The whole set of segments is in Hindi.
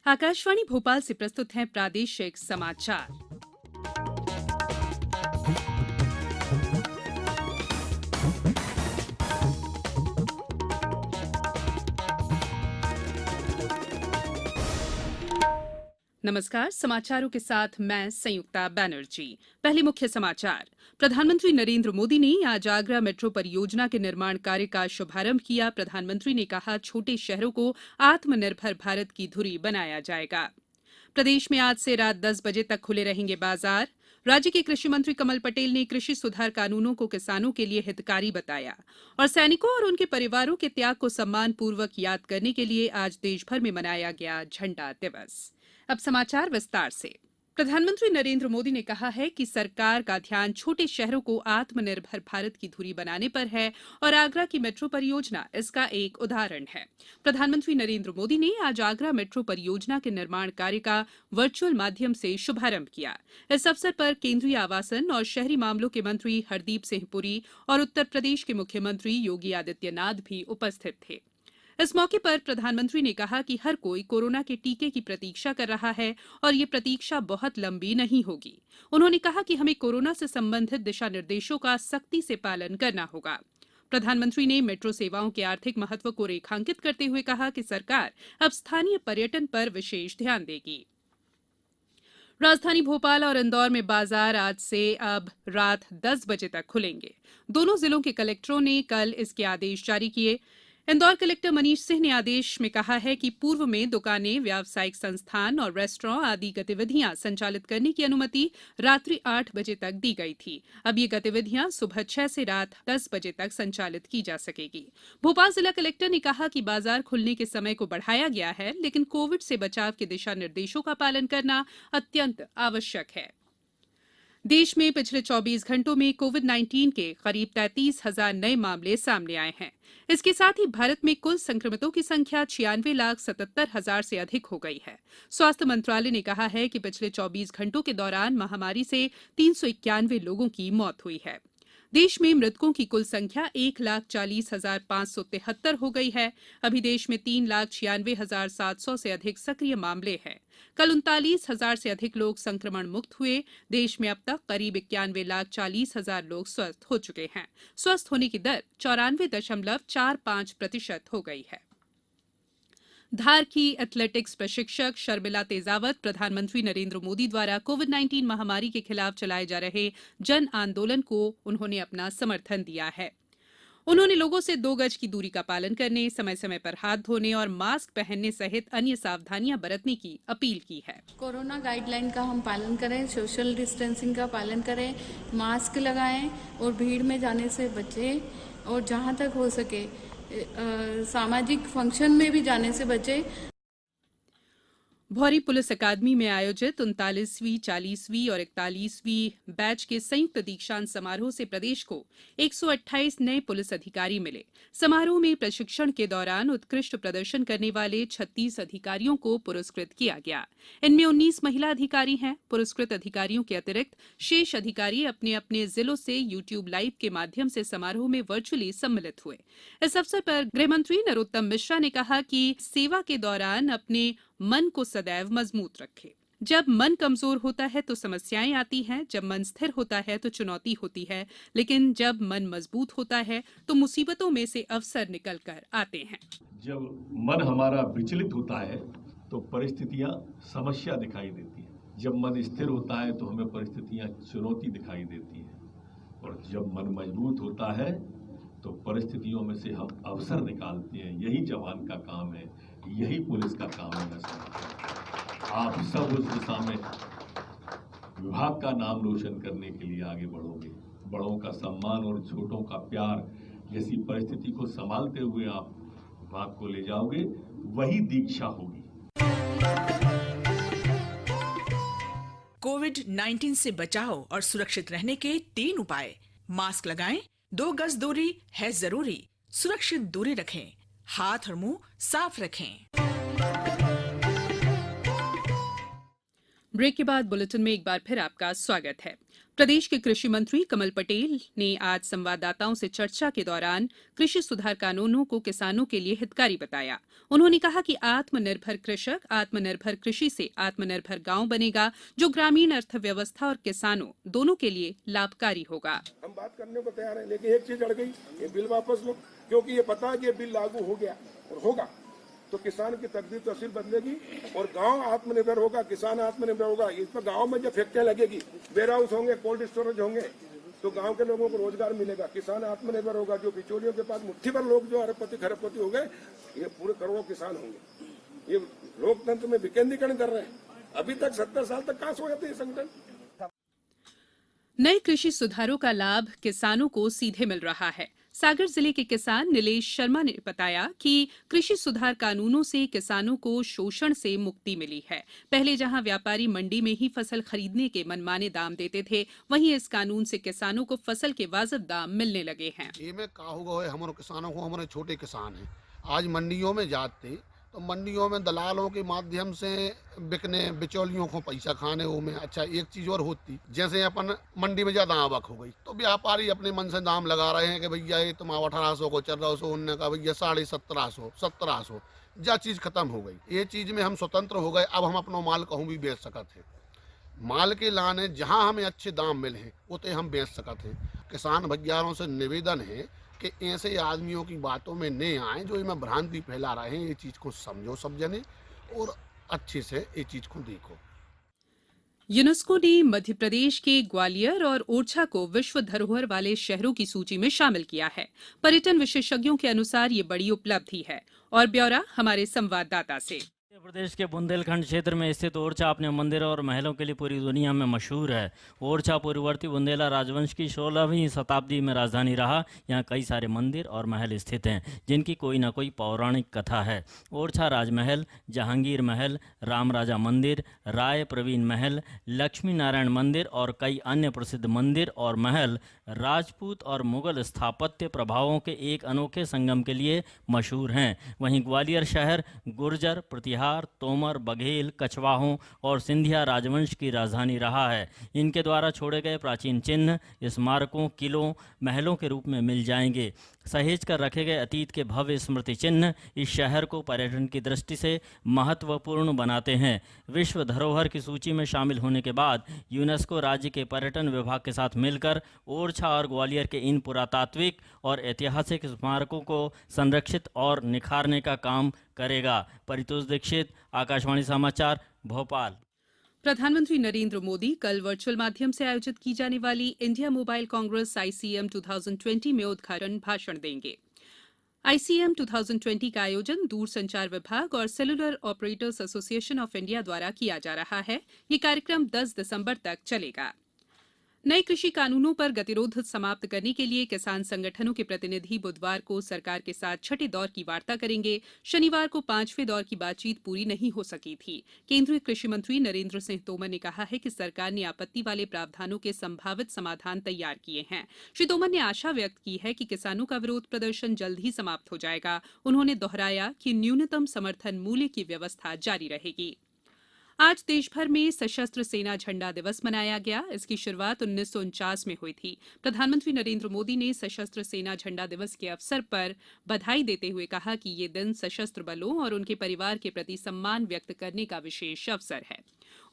आकाशवाणी भोपाल से प्रस्तुत हैं प्रादेशिक समाचार। नमस्कार, समाचारों के साथ मैं संयुक्ता बैनर्जी। पहले मुख्य समाचार। प्रधानमंत्री नरेंद्र मोदी ने आज आगरा मेट्रो परियोजना के निर्माण कार्य का शुभारंभ किया। प्रधानमंत्री ने कहा, छोटे शहरों को आत्मनिर्भर भारत की धुरी बनाया जाएगा। प्रदेश में आज से रात 10 बजे तक खुले रहेंगे बाजार। राज्य के कृषि मंत्री कमल पटेल ने कृषि सुधार कानूनों को किसानों के लिए हितकारी बताया। और सैनिकों और उनके परिवारों के त्याग को सम्मान पूर्वक याद करने के लिए आज देश भर में मनाया गया झंडा दिवस। अब समाचार विस्तार से। प्रधानमंत्री नरेंद्र मोदी ने कहा है कि सरकार का ध्यान छोटे शहरों को आत्मनिर्भर भारत की धुरी बनाने पर है और आगरा की मेट्रो परियोजना इसका एक उदाहरण है। प्रधानमंत्री नरेंद्र मोदी ने आज आगरा मेट्रो परियोजना के निर्माण कार्य का वर्चुअल माध्यम से शुभारंभ किया। इस अवसर पर केंद्रीय आवासन और शहरी मामलों के मंत्री हरदीप सिंह पुरी और उत्तर प्रदेश के मुख्यमंत्री योगी आदित्यनाथ भी उपस्थित थे। इस मौके पर प्रधानमंत्री ने कहा कि हर कोई कोरोना के टीके की प्रतीक्षा कर रहा है और ये प्रतीक्षा बहुत लंबी नहीं होगी। उन्होंने कहा कि हमें कोरोना से संबंधित दिशा निर्देशों का सख्ती से पालन करना होगा। प्रधानमंत्री ने मेट्रो सेवाओं के आर्थिक महत्व को रेखांकित करते हुए कहा कि सरकार अब स्थानीय पर्यटन पर विशेष ध्यान देगी। राजधानी भोपाल और इंदौर में बाजार आज से अब रात 10 बजे तक खुलेंगे। दोनों जिलों के कलेक्टरों ने कल इसके आदेश जारी किए। इंदौर कलेक्टर मनीष सिंह ने आदेश में कहा है कि पूर्व में दुकानें, व्यावसायिक संस्थान और रेस्टोरेंट आदि गतिविधियां संचालित करने की अनुमति रात्रि 8 बजे तक दी गई थी। अब ये गतिविधियां सुबह 6 से रात 10 बजे तक संचालित की जा सकेगी। भोपाल जिला कलेक्टर ने कहा कि बाजार खुलने के समय को बढ़ाया गया है, लेकिन कोविड से बचाव के दिशा निर्देशों का पालन करना अत्यंत आवश्यक है। देश में पिछले 24 घंटों में कोविड-19 के करीब 33,000 नए मामले सामने आए हैं। इसके साथ ही भारत में कुल संक्रमितों की संख्या 96,77,000 से अधिक हो गई है। स्वास्थ्य मंत्रालय ने कहा है कि पिछले 24 घंटों के दौरान महामारी से 391 लोगों की मौत हुई है। देश में मृतकों की कुल संख्या 1,40,573 हो गई है। अभी देश में 3,96,700 से अधिक सक्रिय मामले हैं। कल 39,000 से अधिक लोग संक्रमण मुक्त हुए। देश में अब तक करीब 91,40,000 लोग स्वस्थ हो चुके हैं। स्वस्थ होने की दर 94.45% हो गई है। धार की एथलेटिक्स प्रशिक्षक शर्मिला तेजावत प्रधानमंत्री नरेंद्र मोदी द्वारा कोविड-19 महामारी के खिलाफ चलाए जा रहे जन आंदोलन को उन्होंने अपना समर्थन दिया है। उन्होंने लोगों से 2 गज की दूरी का पालन करने, समय समय पर हाथ धोने और मास्क पहनने सहित अन्य सावधानियां बरतने की अपील की है। कोरोना गाइडलाइन का हम पालन करें, सोशल डिस्टेंसिंग का पालन करें, मास्क लगाएं और भीड़ में जाने से बचें और जहां तक हो सके सामाजिक फंक्शन में भी जाने से बचें। भौरी पुलिस अकादमी में आयोजित 39वीं, 40वीं और 41वीं बैच के संयुक्त दीक्षांत समारोह से प्रदेश को 128 नए पुलिस अधिकारी मिले। समारोह में प्रशिक्षण के दौरान उत्कृष्ट प्रदर्शन करने वाले 36 अधिकारियों को पुरस्कृत किया गया। इनमें 19 महिला अधिकारी हैं। पुरस्कृत अधिकारियों के अतिरिक्त शेष अधिकारी अपने अपने जिलों से यूट्यूब लाइव के माध्यम से समारोह में वर्चुअली सम्मिलित हुए। इस अवसर पर गृहमंत्री नरोत्तम मिश्रा ने कहा कि सेवा के दौरान अपने मन को सदैव मजबूत रखें। जब मन कमजोर होता है तो समस्याएं आती हैं, जब मन स्थिर होता है तो चुनौती होती है, लेकिन जब मन मजबूत होता है तो मुसीबतों में से अवसर निकल कर आते हैं। जब मन हमारा विचलित होता है तो परिस्थितियां समस्या दिखाई देती हैं। जब मन स्थिर होता है तो हमें परिस्थितियां चुनौती दिखाई देती हैं। और जब मन मजबूत होता है तो परिस्थितियों में से हम अवसर निकालते हैं। यही जवान का काम है, यही पुलिस का काम है। आप सब उस दिशा में विभाग का नाम रोशन करने के लिए आगे बढ़ोगे। बड़ों का सम्मान और छोटों का प्यार जैसी परिस्थिति को संभालते हुए आप विभाग को ले जाओगे, वही दीक्षा होगी। कोविड-19 से बचाव और सुरक्षित रहने के 3 उपाय। मास्क लगाएं, 2 गज दूरी है जरूरी, सुरक्षित दूरी रखें, हाथ और मुंह साफ रखें। ब्रेक के बाद बुलेटिन में एक बार फिर आपका स्वागत है। प्रदेश के कृषि मंत्री कमल पटेल ने आज संवाददाताओं से चर्चा के दौरान कृषि सुधार कानूनों को किसानों के लिए हितकारी बताया। उन्होंने कहा कि आत्मनिर्भर कृषक आत्मनिर्भर कृषि से आत्मनिर्भर गांव बनेगा, जो ग्रामीण अर्थव्यवस्था और किसानों दोनों के लिए लाभकारी होगा। हम बात करने को तैयार हैं, लेकिन एक चीज अड़ गई, ये बिल वापस लो, क्योंकि ये पता है कि ये बिल लागू हो गया और होगा तो किसान की तकदीर तहसील बदलेगी और गांव आत्मनिर्भर होगा, किसान आत्मनिर्भर होगा। इसमें गांव में जब फैक्ट्रियां लगेगी, वेयर हाउस होंगे, कोल्ड स्टोरेज होंगे, तो गांव के लोगों को रोजगार मिलेगा, किसान आत्मनिर्भर होगा। जो बिचौलियों के पास मुट्ठी भर लोग जो अरबपति खरबपति हो गए, ये पूरे करोड़ों किसान होंगे। ये लोकतंत्र में विकेंद्रीकरण कर रहे हैं। अभी तक 70 साल तक कहां सोए थे ये संगठन। नए कृषि सुधारों का लाभ किसानों को सीधे मिल रहा है। सागर जिले के किसान नीलेश शर्मा ने बताया कि कृषि सुधार कानूनों से किसानों को शोषण से मुक्ति मिली है। पहले जहां व्यापारी मंडी में ही फसल खरीदने के मनमाने दाम देते थे, वहीं इस कानून से किसानों को फसल के वाजिब दाम मिलने लगे हैं। ये में का होगा है, हमारे किसानों को, हमारे छोटे किसान हैं, आज मंडियों में जाते तो मंडियों में दलालों के माध्यम से बिकने, बिचौलियों को पैसा खाने वो में। अच्छा, एक चीज और होती, जैसे अपन मंडी में ज्यादा आवक हो गई तो व्यापारी अपने मन से दाम लगा रहे हैं कि भैया ये तुम 1800 को 1400, उनने कहा भैया 1750, 1700, जा चीज खत्म हो गई। ये चीज में हम स्वतंत्र हो गए। अब हम अपना माल कहूँ भी बेच सकते हैं। माल के लाने जहाँ हमें अच्छे दाम मिले उतने हम बेच सकते हैं। किसान भैयारों से निवेदन है कि ऐसे आदमियों की बातों में नहीं आए जो इनमें भ्रांति फैला रहे हैं। ये चीज़ को समझो सब जने और अच्छे से ये चीज़ को देखो। यूनेस्को ने मध्य प्रदेश के ग्वालियर और ओरछा को विश्व धरोहर वाले शहरों की सूची में शामिल किया है। पर्यटन विशेषज्ञों के अनुसार ये बड़ी उपलब्धि है। और ब्यौरा हमारे संवाददाता से। मध्य प्रदेश के बुंदेलखंड क्षेत्र में स्थित ओरछा अपने मंदिरों और महलों के लिए पूरी दुनिया में मशहूर है। ओरछा पूर्ववर्ती बुंदेला राजवंश की 16वीं शताब्दी में राजधानी रहा। यहाँ कई सारे मंदिर और महल स्थित हैं जिनकी कोई ना कोई पौराणिक कथा है। ओरछा राजमहल, जहांगीर महल, राम राजा मंदिर, राय प्रवीण महल, लक्ष्मी नारायण मंदिर और कई अन्य प्रसिद्ध मंदिर और महल राजपूत और मुगल स्थापत्य प्रभावों के एक अनोखे संगम के लिए मशहूर हैं। वहीं ग्वालियर शहर गुर्जर, प्रतिहार, तोमर, बघेल, कछवाहों और सिंधिया राजवंश की राजधानी रहा है। इनके द्वारा छोड़े गए प्राचीन चिन्ह स्मारकों, किलों, महलों के रूप में मिल जाएंगे। सहेज कर रखे गए अतीत के भव्य स्मृति चिन्ह इस शहर को पर्यटन की दृष्टि से महत्वपूर्ण बनाते हैं। विश्व धरोहर की सूची में शामिल होने के बाद यूनेस्को राज्य के पर्यटन विभाग के साथ मिलकर ओरछा और ग्वालियर के इन पुरातात्विक और ऐतिहासिक स्मारकों को संरक्षित और निखारने का काम करेगा। परितोष दीक्षित, आकाशवाणी समाचार, भोपाल। प्रधानमंत्री नरेंद्र मोदी कल वर्चुअल माध्यम से आयोजित की जाने वाली इंडिया मोबाइल कांग्रेस ICM 2020 में उद्घाटन भाषण देंगे। ICM 2020 का आयोजन दूरसंचार विभाग और cellular operators association of India द्वारा किया जा रहा है। ये कार्यक्रम 10 दिसंबर तक चलेगा। नए कृषि कानूनों पर गतिरोध समाप्त करने के लिए किसान संगठनों के प्रतिनिधि बुधवार को सरकार के साथ छठे दौर की वार्ता करेंगे। शनिवार को 5वें दौर की बातचीत पूरी नहीं हो सकी थी। केंद्रीय कृषि मंत्री नरेंद्र सिंह तोमर ने कहा है कि सरकार ने आपत्ति वाले प्रावधानों के संभावित समाधान तैयार किए हैं। श्री तोमर ने आशा व्यक्त की है कि किसानों का विरोध प्रदर्शन जल्द ही समाप्त हो जाएगा। उन्होंने दोहराया कि न्यूनतम समर्थन मूल्य की व्यवस्था जारी रहेगी। आज देश भर में सशस्त्र सेना झंडा दिवस मनाया गया। इसकी शुरुआत 1949 में हुई थी। प्रधानमंत्री नरेंद्र मोदी ने सशस्त्र सेना झंडा दिवस के अवसर पर बधाई देते हुए कहा कि ये दिन सशस्त्र बलों और उनके परिवार के प्रति सम्मान व्यक्त करने का विशेष अवसर है।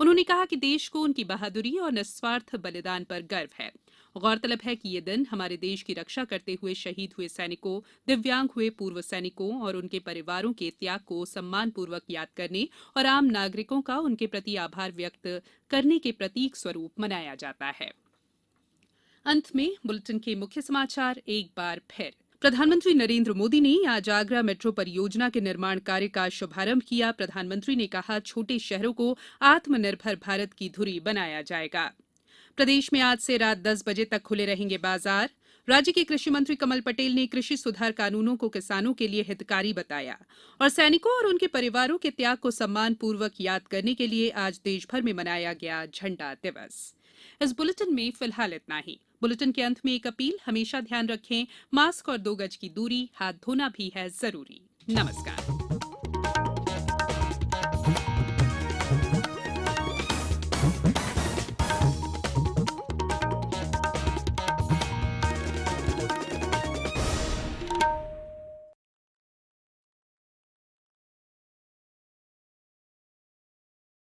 उन्होंने कहा कि देश को उनकी बहादुरी और निस्वार्थ बलिदान पर गर्व है। गौरतलब है कि ये दिन हमारे देश की रक्षा करते हुए शहीद हुए सैनिकों, दिव्यांग हुए पूर्व सैनिकों और उनके परिवारों के त्याग को सम्मानपूर्वक याद करने और आम नागरिकों का उनके प्रति आभार व्यक्त करने के प्रतीक स्वरूप मनाया जाता है। अंत में बुलेटिन के मुख्य समाचार एक बार फिर। प्रधानमंत्री नरेंद्र मोदी ने आज आगरा मेट्रो परियोजना के निर्माण कार्य का शुभारंभ किया। प्रधानमंत्री ने कहा, छोटे शहरों को आत्मनिर्भर भारत की धुरी बनाया जाएगा। प्रदेश में आज से रात 10 बजे तक खुले रहेंगे बाजार। राज्य के कृषि मंत्री कमल पटेल ने कृषि सुधार कानूनों को किसानों के लिए हितकारी बताया। और सैनिकों और उनके परिवारों के त्याग को सम्मानपूर्वक याद करने के लिए आज देश भर में मनाया गया झंडा दिवस। इस बुलेटिन में फिलहाल इतना ही। बुलेटिन के अंत में एक अपील, हमेशा ध्यान रखें, मास्क और 2 गज की दूरी, हाथ धोना भी है जरूरी। नमस्कार।